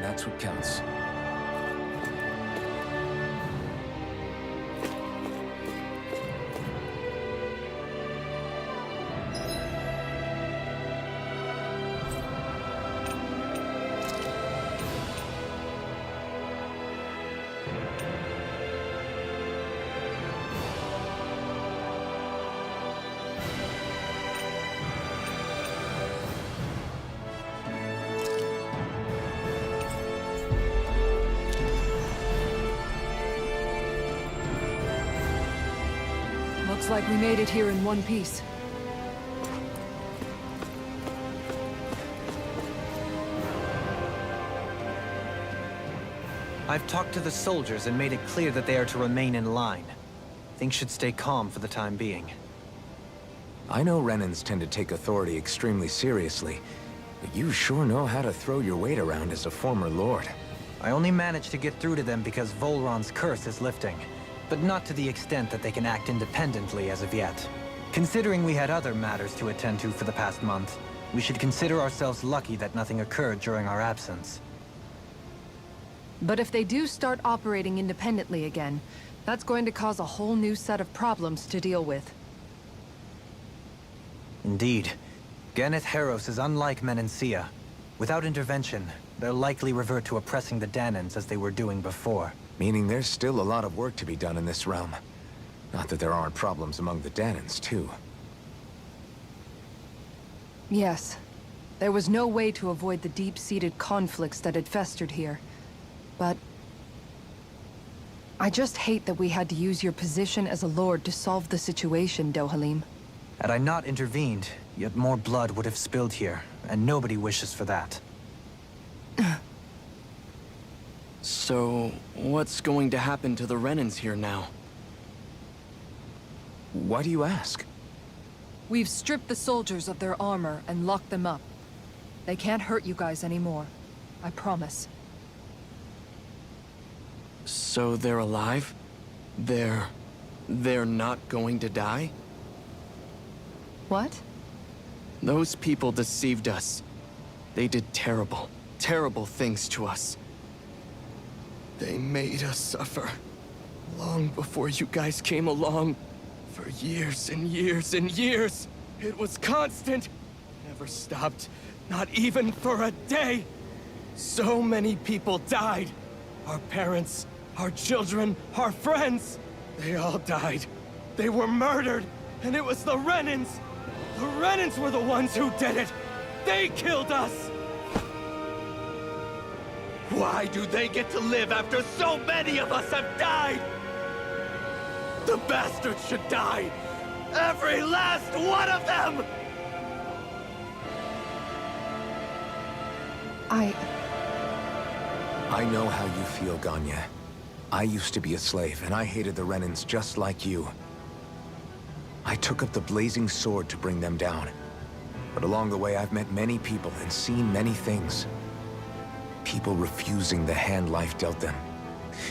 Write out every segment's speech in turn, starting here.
that's what counts. Looks like we made it here in one piece. I've talked to the soldiers and made it clear that they are to remain in line. Things should stay calm for the time being. I know Renans tend to take authority extremely seriously, but you sure know how to throw your weight around as a former lord. I only managed to get through to them because Volron's curse is lifting, but not to the extent that they can act independently as of yet. Considering we had other matters to attend to for the past month, we should consider ourselves lucky that nothing occurred during our absence. But if they do start operating independently again, that's going to cause a whole new set of problems to deal with. Indeed. Ganeth Heros is unlike Menancia. Without intervention, they'll likely revert to oppressing the Danans as they were doing before. Meaning there's still a lot of work to be done in this realm. Not that there aren't problems among the Danans, too. Yes. There was no way to avoid the deep-seated conflicts that had festered here. But I just hate that we had to use your position as a lord to solve the situation, Dohalim. Had I not intervened, yet more blood would have spilled here, and nobody wishes for that. So, what's going to happen to the Renans here now? Why do you ask? We've stripped the soldiers of their armor and locked them up. They can't hurt you guys anymore. I promise. So they're alive? They're not going to die? What? Those people deceived us. They did terrible, terrible things to us. They made us suffer. Long before you guys came along. For years and years and years. It was constant. Never stopped. Not even for a day. So many people died. Our parents, our children, our friends. They all died. They were murdered. And it was the Renans. The Renans were the ones who did it. They killed us. Why do they get to live after so many of us have died? The bastards should die! Every last one of them! I know how you feel, Ganya. I used to be a slave, and I hated the Renans just like you. I took up the blazing sword to bring them down. But along the way, I've met many people and seen many things. People refusing the hand life dealt them.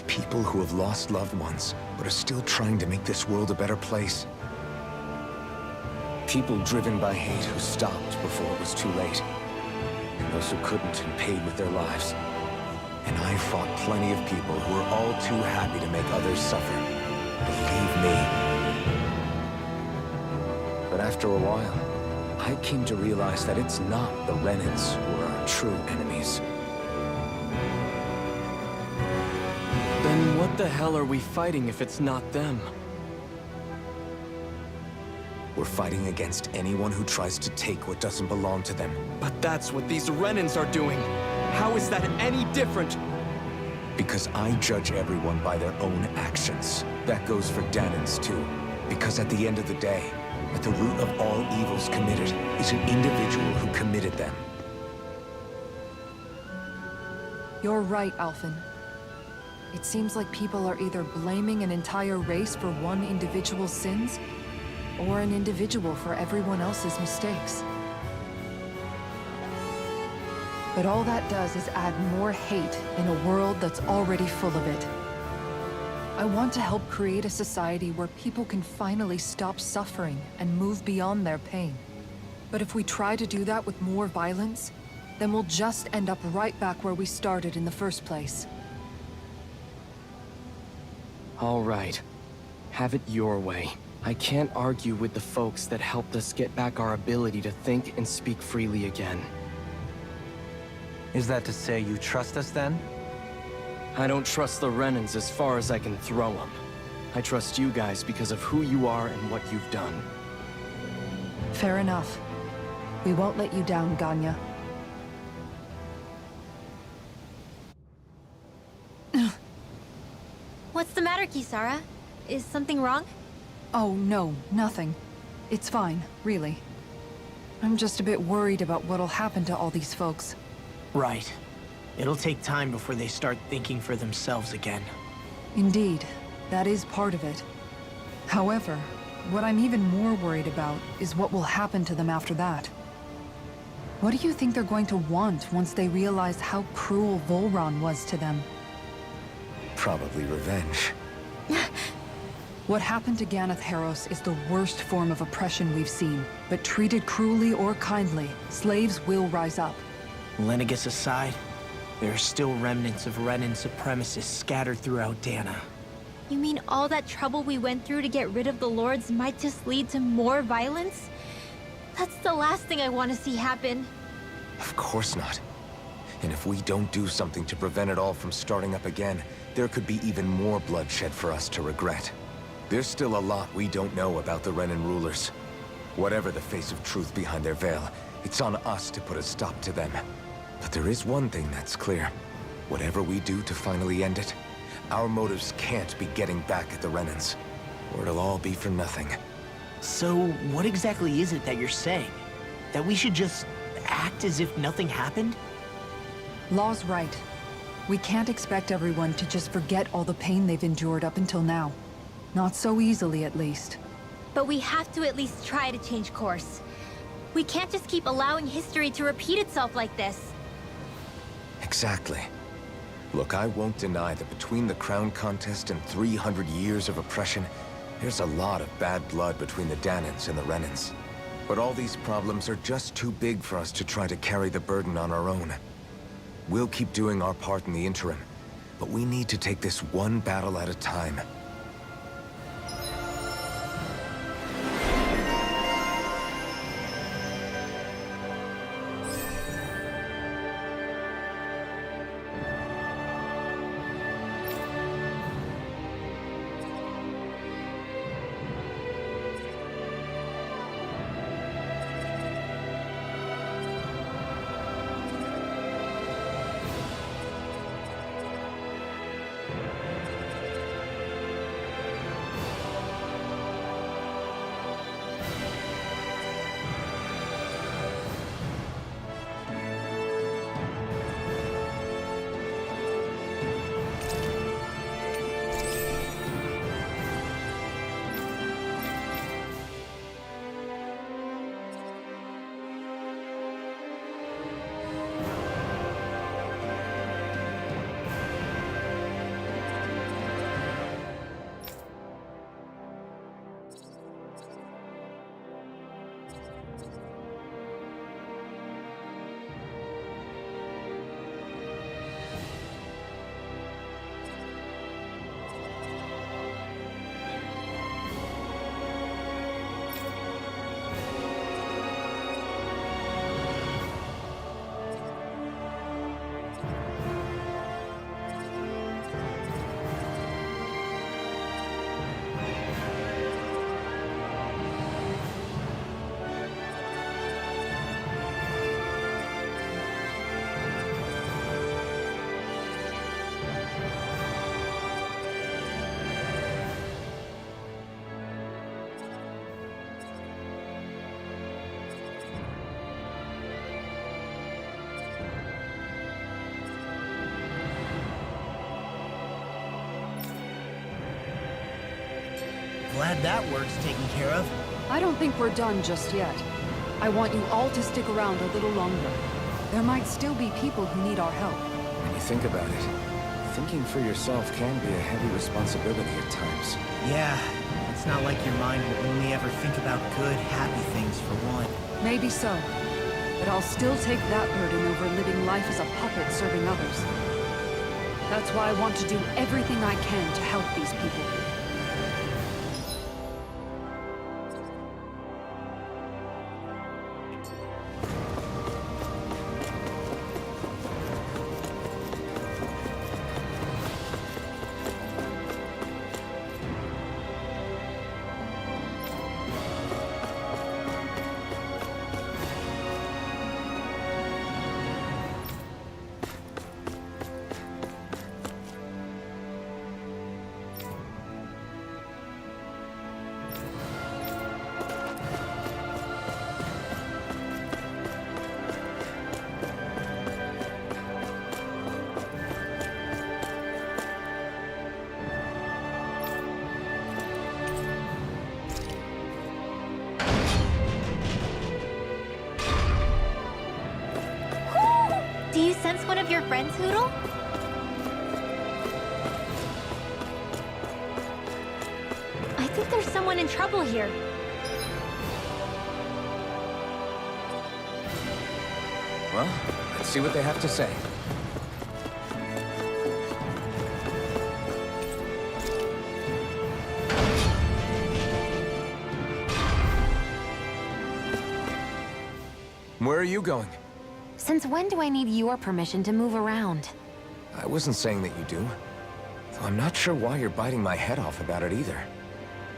People who have lost loved ones, but are still trying to make this world a better place. People driven by hate who stopped before it was too late. And those who couldn't and paid with their lives. And I fought plenty of people who were all too happy to make others suffer. Believe me. But after a while, I came to realize that it's not the Renans who are our true enemies. Then what the hell are we fighting if it's not them? We're fighting against anyone who tries to take what doesn't belong to them. But that's what these Renans are doing. How is that any different? Because I judge everyone by their own actions. That goes for Danans too. Because at the end of the day, at the root of all evils committed is an individual who committed them. You're right, Alphen. It seems like people are either blaming an entire race for one individual's sins, or an individual for everyone else's mistakes. But all that does is add more hate in a world that's already full of it. I want to help create a society where people can finally stop suffering and move beyond their pain. But if we try to do that with more violence, then we'll just end up right back where we started in the first place. All right. Have it your way. I can't argue with the folks that helped us get back our ability to think and speak freely again. Is that to say you trust us then? I don't trust the Renans as far as I can throw them. I trust you guys because of who you are and what you've done. Fair enough. We won't let you down, Ganya. What's the matter, Kisara? Is something wrong? Oh, no, nothing. It's fine, really. I'm just a bit worried about what'll happen to all these folks. Right. It'll take time before they start thinking for themselves again. Indeed, that is part of it. However, what I'm even more worried about is what will happen to them after that. What do you think they're going to want once they realize how cruel Volron was to them? Probably revenge. What happened to Ganeth Haros is the worst form of oppression we've seen, but treated cruelly or kindly, slaves will rise up. Lenegus aside, there are still remnants of Renan supremacists scattered throughout Dana. You mean all that trouble we went through to get rid of the Lords might just lead to more violence? That's the last thing I want to see happen. Of course not. And if we don't do something to prevent it all from starting up again, there could be even more bloodshed for us to regret. There's still a lot we don't know about the Renan rulers. Whatever the face of truth behind their veil, it's on us to put a stop to them. But there is one thing that's clear. Whatever we do to finally end it, our motives can't be getting back at the Renans, or it'll all be for nothing. So, what exactly is it that you're saying? That we should just act as if nothing happened? Law's right. We can't expect everyone to just forget all the pain they've endured up until now. Not so easily, at least. But we have to at least try to change course. We can't just keep allowing history to repeat itself like this. Exactly. Look, I won't deny that between the crown contest and 300 years of oppression, there's a lot of bad blood between the Danans and the Renans. But all these problems are just too big for us to try to carry the burden on our own. We'll keep doing our part in the interim, but we need to take this one battle at a time. Glad that work's taken care of. I don't think we're done just yet. I want you all to stick around a little longer. There might still be people who need our help. When you think about it, thinking for yourself can be a heavy responsibility at times. Yeah, it's not like your mind will only ever think about good, happy things for one. Maybe so. But I'll still take that burden over living life as a puppet serving others. That's why I want to do everything I can to help these people. Do you sense one of your friends, Hoodle? I think there's someone in trouble here. Well, let's see what they have to say. Where are you going? Since when do I need your permission to move around? I wasn't saying that you do. Though I'm not sure why you're biting my head off about it either.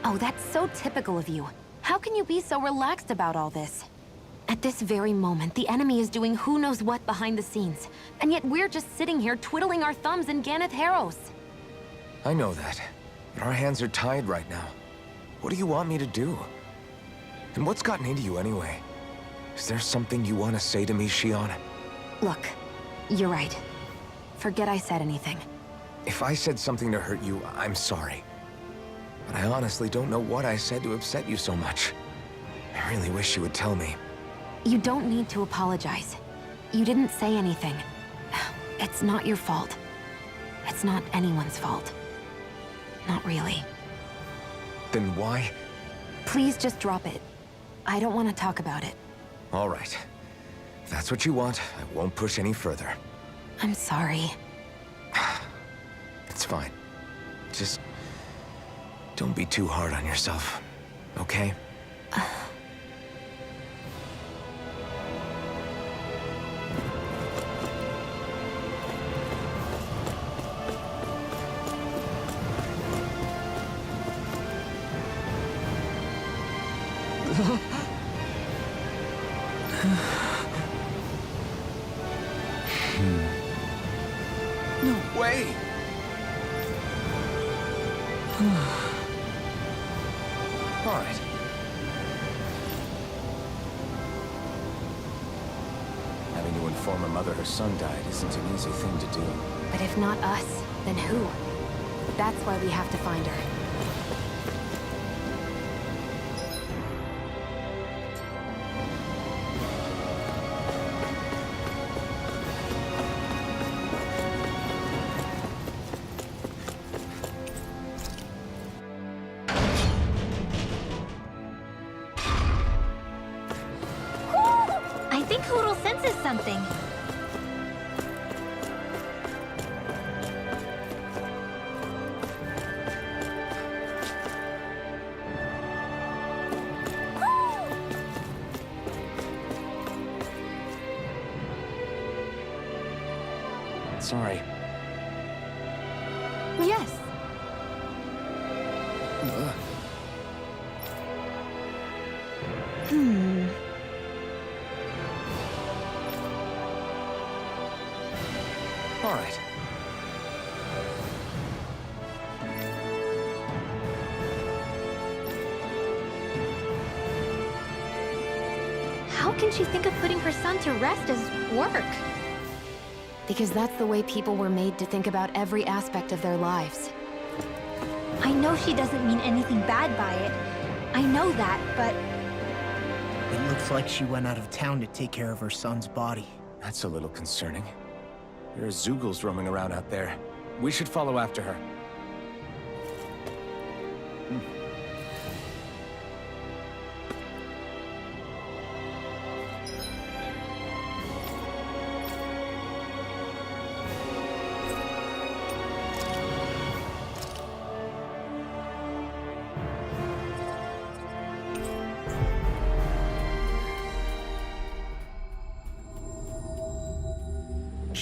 Oh, that's so typical of you. How can you be so relaxed about all this? At this very moment, the enemy is doing who knows what behind the scenes. And yet we're just sitting here twiddling our thumbs in Ganath Harros. I know that, but our hands are tied right now. What do you want me to do? And what's gotten into you anyway? Is there something you want to say to me, Shion? Look, you're right. Forget I said anything. If I said something to hurt you, I'm sorry. But I honestly don't know what I said to upset you so much. I really wish you would tell me. You don't need to apologize. You didn't say anything. It's not your fault. It's not anyone's fault. Not really. Then why? Please just drop it. I don't want to talk about it. All right. If that's what you want, I won't push any further. I'm sorry. It's fine. Just don't be too hard on yourself, okay? No way! All right. Having to inform a mother her son died isn't an easy thing to do. But if not us, then who? That's why we have to find her. I think Hoodle senses something. Sorry. Yes. All right. How can she think of putting her son to rest as work? Because that's the way people were made to think about every aspect of their lives. I know she doesn't mean anything bad by it. I know that, but It looks like she went out of town to take care of her son's body. That's a little concerning. There are Zoogles roaming around out there. We should follow after her.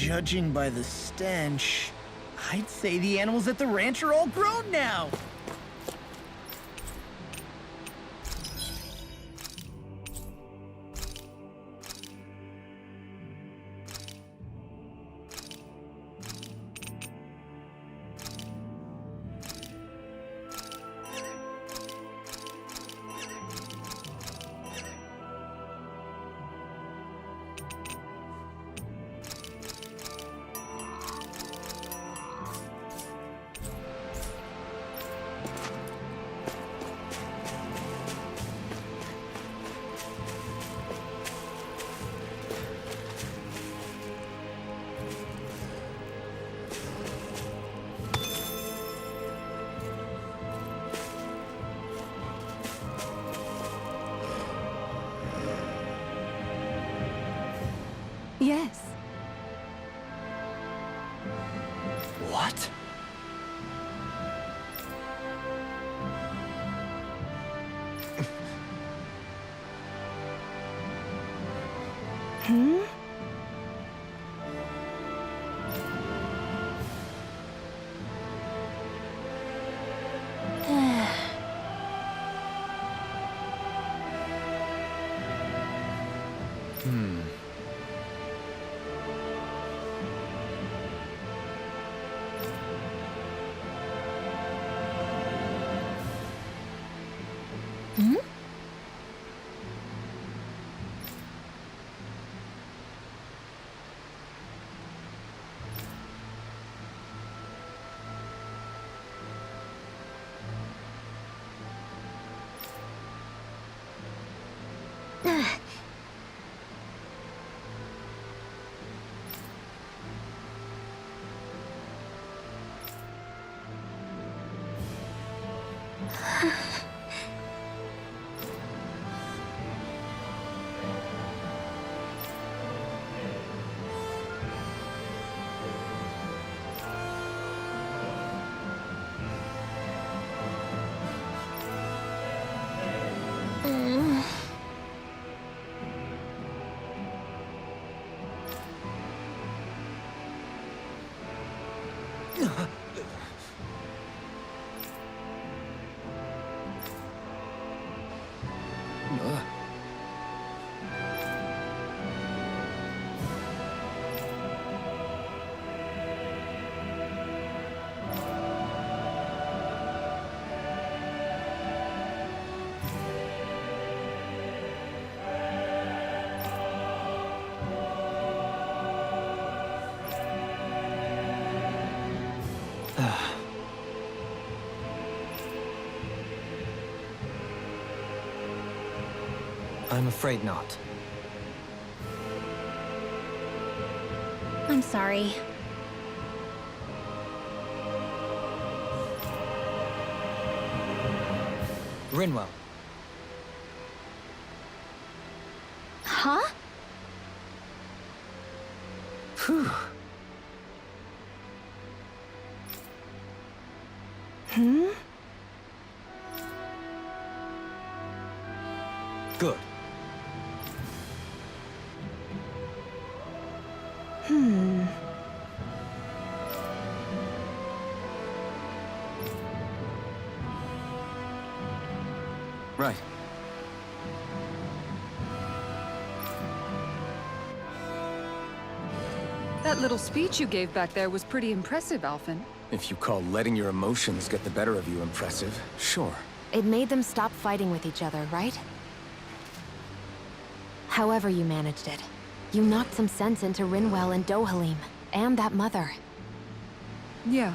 Judging by the stench, I'd say the animals at the ranch are all grown now. Yes. What? Hmm? I'm afraid not. I'm sorry. Rinwell, Huh? phew. Hmm? Good. Right. That little speech you gave back there was pretty impressive, Alphen. If you call letting your emotions get the better of you impressive, sure. It made them stop fighting with each other, right? However you managed it, you knocked some sense into Rinwell and Dohalim, and that mother. Yeah.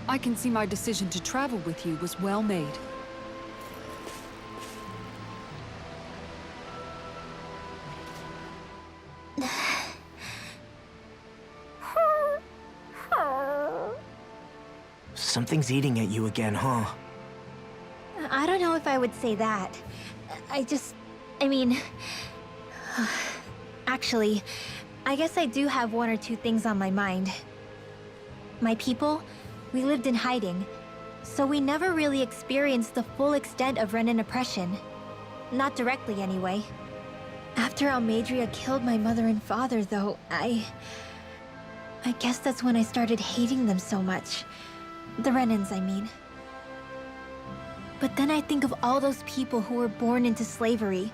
I can see my decision to travel with you was well made. Something's eating at you again, huh? I don't know if I would say that. I mean... Actually, I guess I do have one or two things on my mind. My people, we lived in hiding, so we never really experienced the full extent of Renan oppression. Not directly, anyway. After Almadria killed my mother and father, though, I guess that's when I started hating them so much. The Renans, I mean. But then I think of all those people who were born into slavery.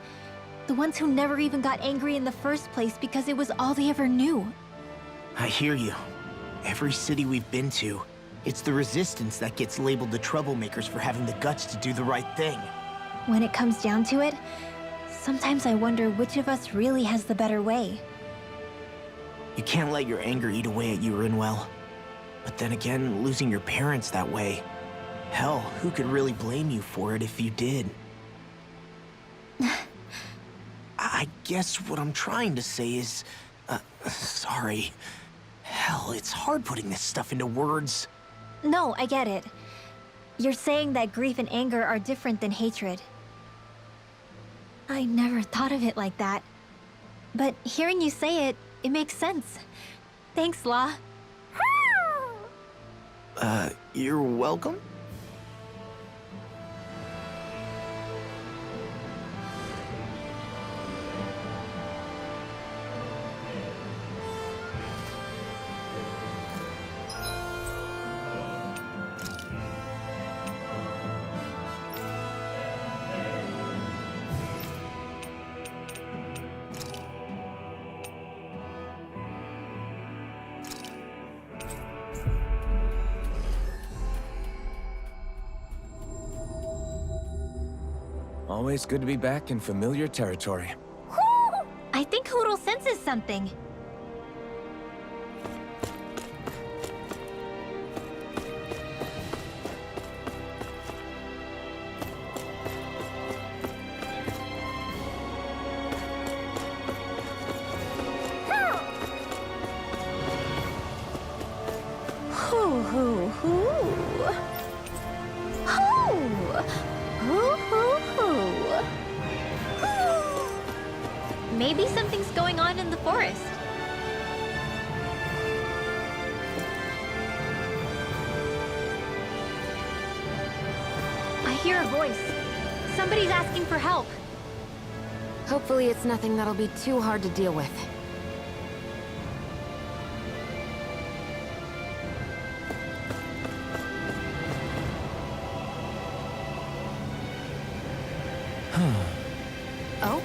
The ones who never even got angry in the first place because it was all they ever knew. I hear you. Every city we've been to, it's the resistance that gets labeled the troublemakers for having the guts to do the right thing. When it comes down to it, sometimes I wonder which of us really has the better way. You can't let your anger eat away at you, Rinwell. But then again, losing your parents that way... Hell, who could really blame you for it if you did? I guess what I'm trying to say is... sorry. Hell, it's hard putting this stuff into words. No, I get it. You're saying that grief and anger are different than hatred. I never thought of it like that. But hearing you say it, it makes sense. Thanks, Law. You're welcome? Always good to be back in familiar territory. I think Hoodle senses something. Hoo hoo hoo. Hoo. Hoo hoo hoo. Maybe something's going on in the forest. I hear a voice. Somebody's asking for help. Hopefully it's nothing that'll be too hard to deal with. Oh?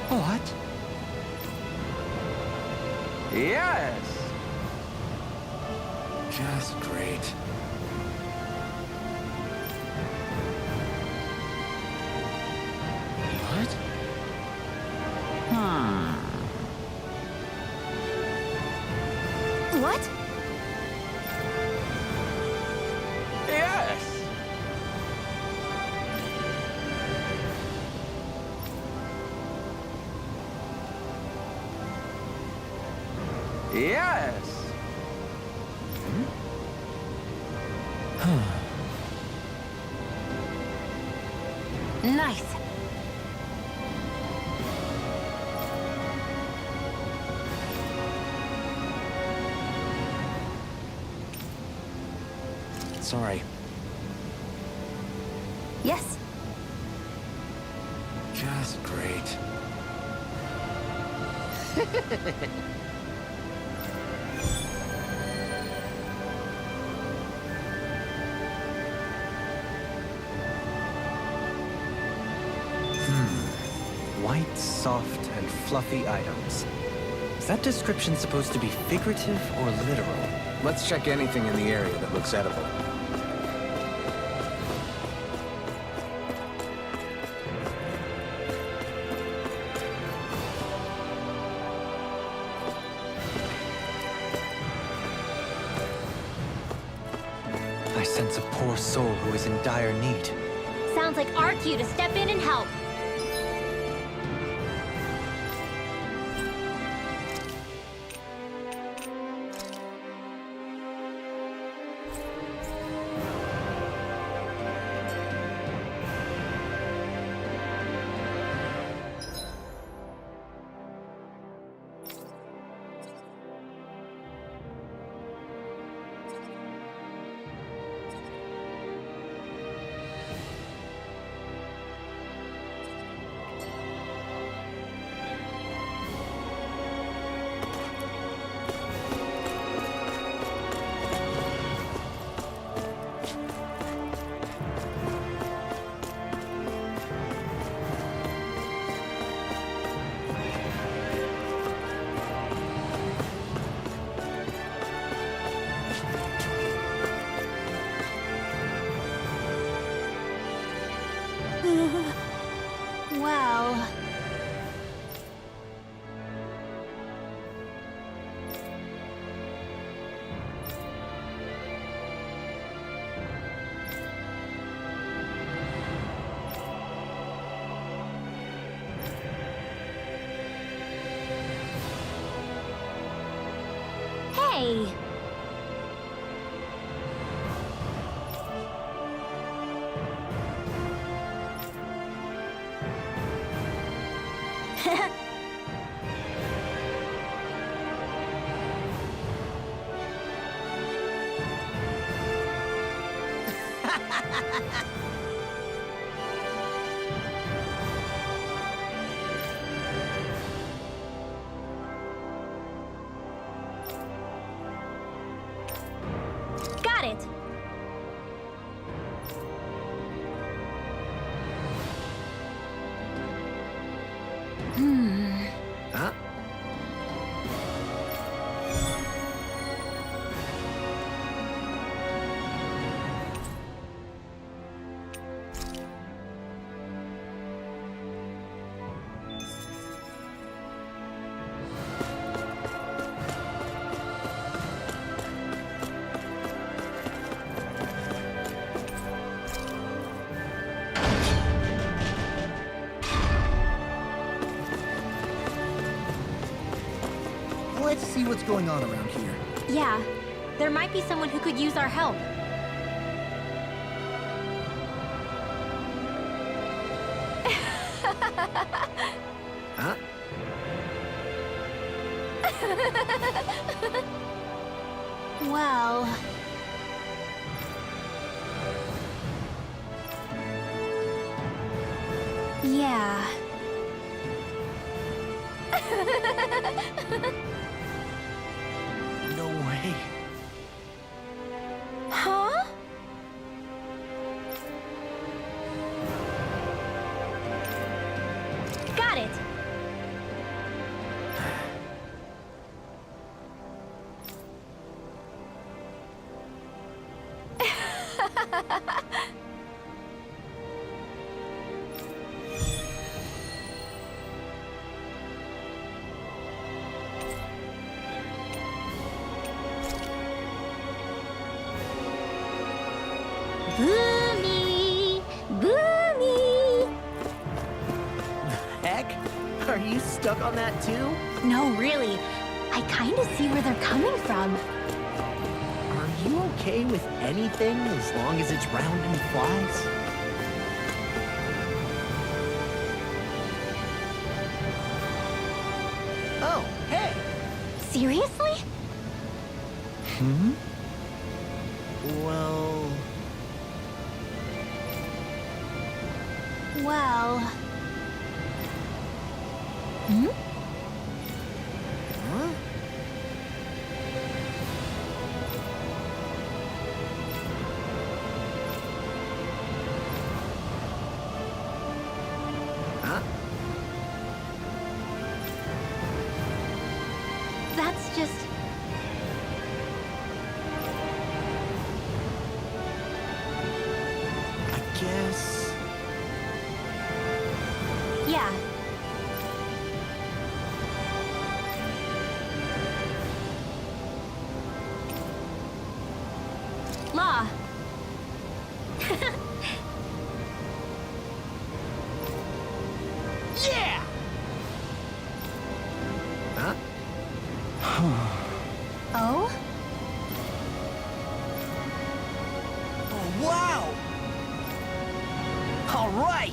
What? Yes! Just great. What? What? Yes! Yes! Nice. Sorry. Yes. Just great. White, soft, and fluffy items. Is that description supposed to be figurative or literal? Let's check anything in the area that looks edible. I sense a poor soul who is in dire need. Sounds like our cue to step in and help. way! Got it! Huh? Let's see what's going on around here. Yeah, there might be someone who could use our help. Huh? Well... Yeah. No way. Huh? Got it! Boomy! Boomy! Heck? Are you stuck on that too? No, really. I kind of see where they're coming from. Are you okay with anything as long as it's round and flies? Oh, hey! Seriously? Hmm? Well... Well... Hmm? Huh? Huh? That's just... I guess... Yeah. Law. Yeah! Huh? Oh? Oh, wow! All right!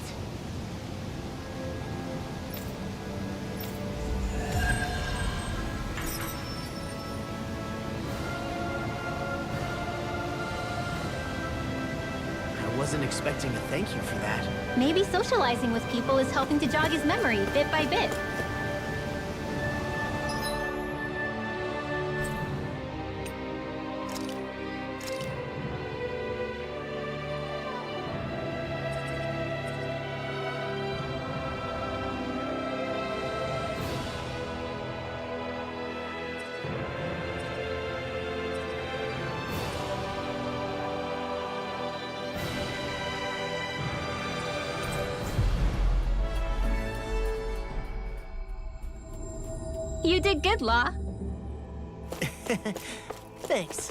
I wasn't expecting a thank you for that. Maybe socializing with people is helping to jog his memory bit by bit. You did good, Law. Thanks.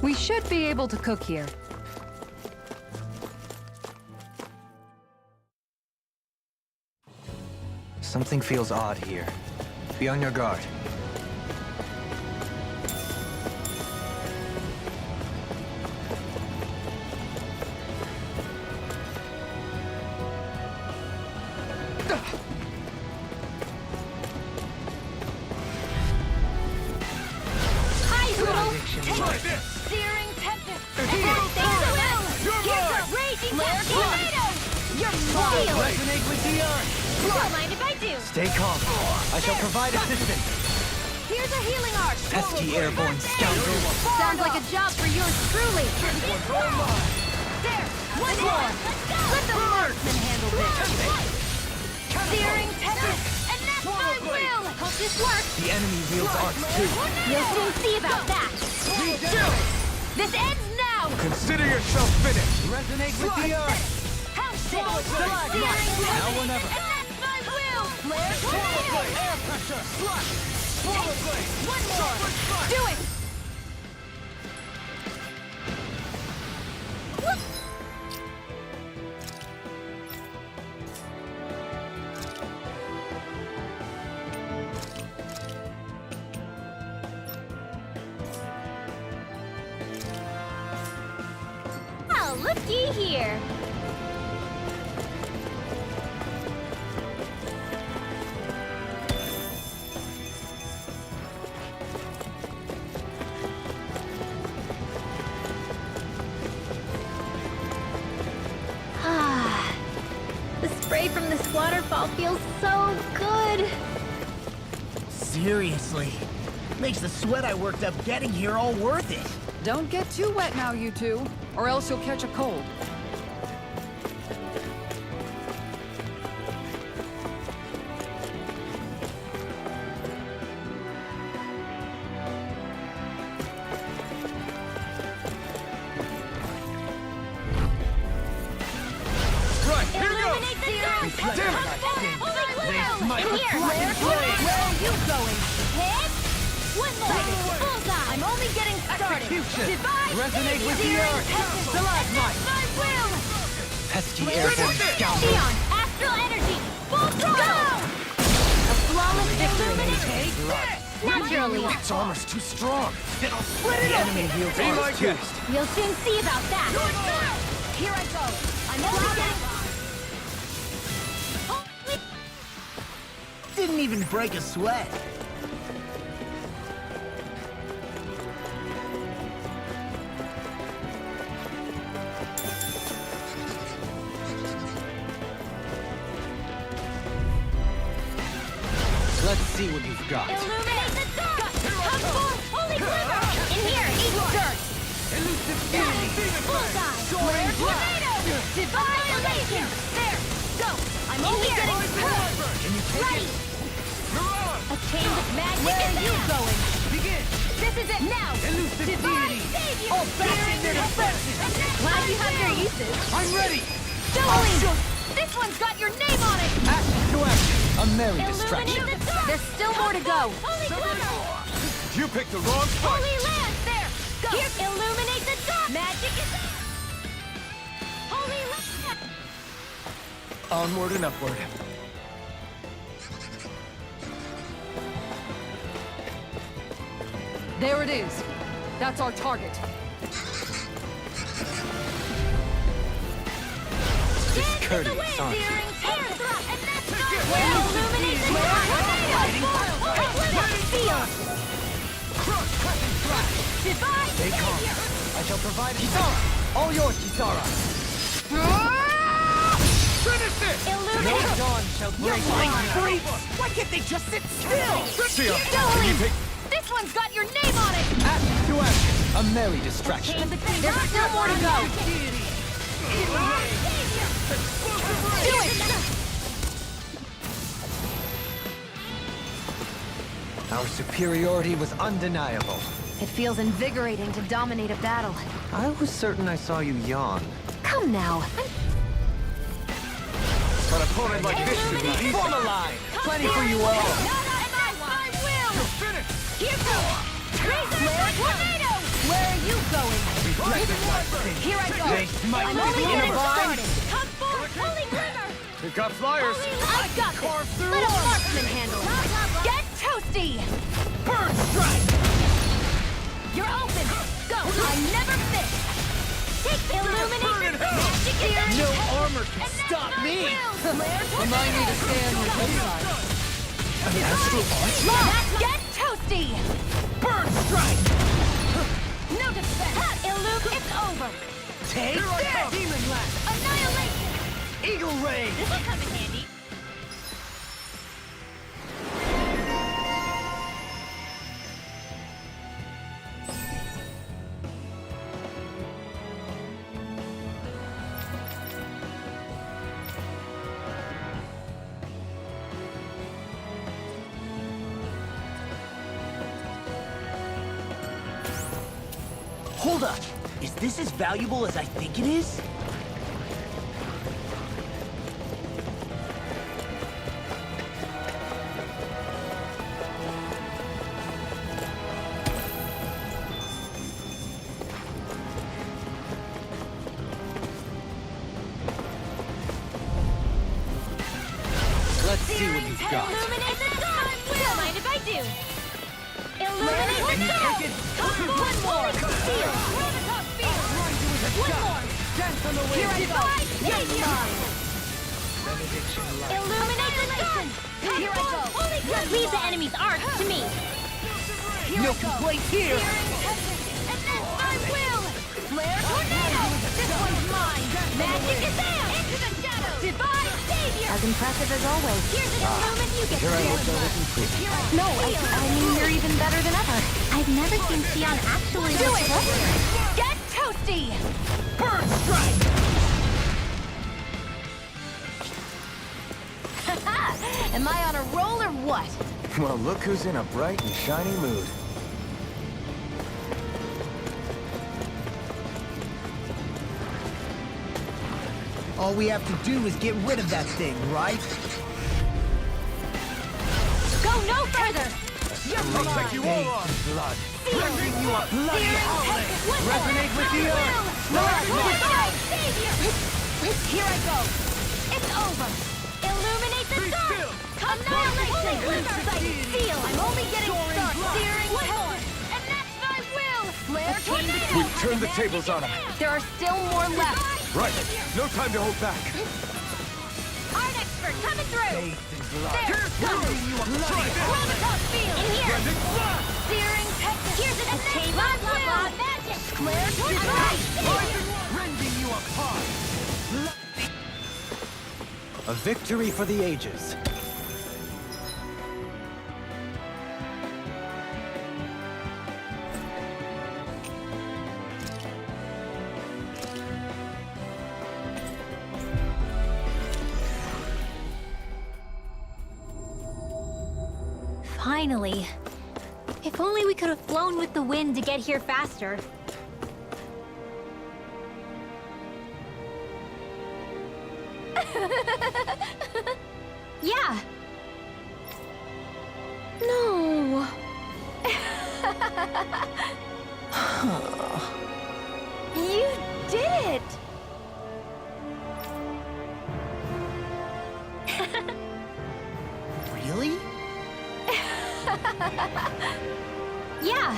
We should be able to cook here. Something feels odd here. Be on your guard. Resonate with the earth! Don't mind if I do. Stay calm. I shall provide assistance. Here's a healing arc! Pesky airborne scoundrel. Sounds like a job for yours truly. There! One more! Let the marksman handle this! Searing tempest! And that's my will! Hope this works! The enemy wields arcs too. You'll soon see about that. This ends now! Consider yourself finished! Resonate with the earth. How's this? Searing Now or tempest! never. And that's my will! Flare tornado! Air pressure. Slush. One more! Do it! Oh, looky here. Ah, the spray from this waterfall feels so good. Seriously. Makes the sweat I worked up getting here all worth it. Don't get too wet now, you two, or else you'll catch a cold. Right, here goes! Illuminate the dark! Damn it! Holy glitter! In here. Where are you going? Hit! One more! Bullseye! I'm only getting started! Execution! Divide! Resonate with the Searing earth! tempest! Stalagmite! And that's my will! Pesky airborne scoundrel. Neon! Astral energy! Full throttle! A flawless victory! Naturally! Its armor's too strong! It'll split The it up! enemy wields Be my arcs too. guest! You'll soon see about that. Here I go! I'm only getting... Didn't even break a sweat. Let's see what you've got. Illuminate the dark! Come forth! Holy glitter! In here, eat dirt! Bullseye! Flare tornado! Divine elation! There! Go! I'm only getting ready! A chain of magic. Where are you going? Begin. This is it now! Elusive Divine deity. savior! Oh, back in there, defenses. Glad you have your uses. I'm ready. Dueling! This one's got your name on it! Action to action! A merry distraction. Illuminate the dark! There's still more to go! Holy glimmer! You picked the wrong fight! Holy land! There! Go! Here! Illuminate the dark! Magic is there! Holy land! Onward and upward. There it is. That's our target. Discourteous, aren't you? Stay calm. I shall provide Kisara! All yours, Kisara! Finish this! No dawn shall break my Why can't they just sit still? Sia, can you take... This one's got your name on it! Action to action! A merry distraction. There's still more to go! Do it! Our superiority was undeniable. It feels invigorating to dominate a battle. I was certain I saw you yawn. Come now. An opponent like this should be easy. Form a line! Plenty for you all! I will! Here goes! Razor tornado! Where are you going? Here I go! I'm only getting started! Come forward, holy glimmer! We've got flyers. I got this! Let a marksman handle it! Get toasty! Bird strike! You're open! Go! I never miss! Take the illumination! Magic is No armor can stop me! Remind me to stand with this side. Get toasty! Bird strike! No defense! It's over! Take this! Demon Lash! Annihilation! Eagle Ray! This'll come in handy. Hold up. Is this as valuable as I think it is? Let's see what you've got. Illuminate the dark! Don't mind if I do. Illuminate the dark! One more! Seal! Robocop field! One more! Dance on the Here I wind! go! Savior! Illuminate the sun! Here I go! Leave the enemy's arc to me! No complaints here! And that's my will! Flare tornado! This one's mine! Magic is there! Into the shadows! Divine savior! As impressive as always. Here's an illumine you get Here I will show this improvement. No, I mean you're even better than ever. I've never seen Xion actually do it! Get toasty! Bird strike! Am I on a roll or what? Well, look who's in a bright and shiny mood. All we have to do is get rid of that thing, right? Go no further! I'll take you all on. Blood. Rendering you a bloody howling! Resonate with the earth! Here I go! It's over! Illuminate the dark! Annihilation! Seal! I'm only getting started! Searing tempest! And that's my will! Flare tornado! We've turned the tables on him. There are still more left! Right. No time to hold back. Art expert coming through! Bathed in blood. There! Go! Robocop field! In here! Searing tempest! Here's an chain blah blah blah magic! Flare tornado! Rending you apart! A victory for the ages. Finally. If only we could have flown with the wind to get here faster. Yeah. No. You did it! Really? Yeah.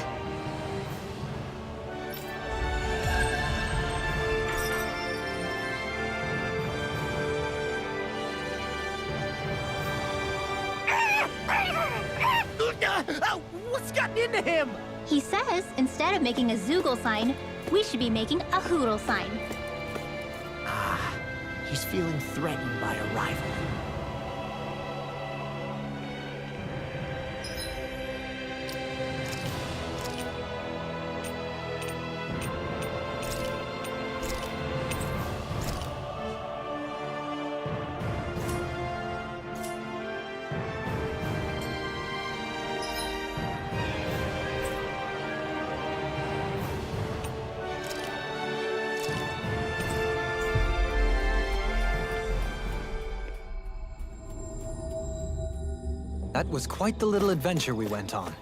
What's gotten into him? He says instead of making a Zoogle sign, we should be making a Hoodle sign. Ah, he's feeling threatened by a rival. That was quite the little adventure we went on.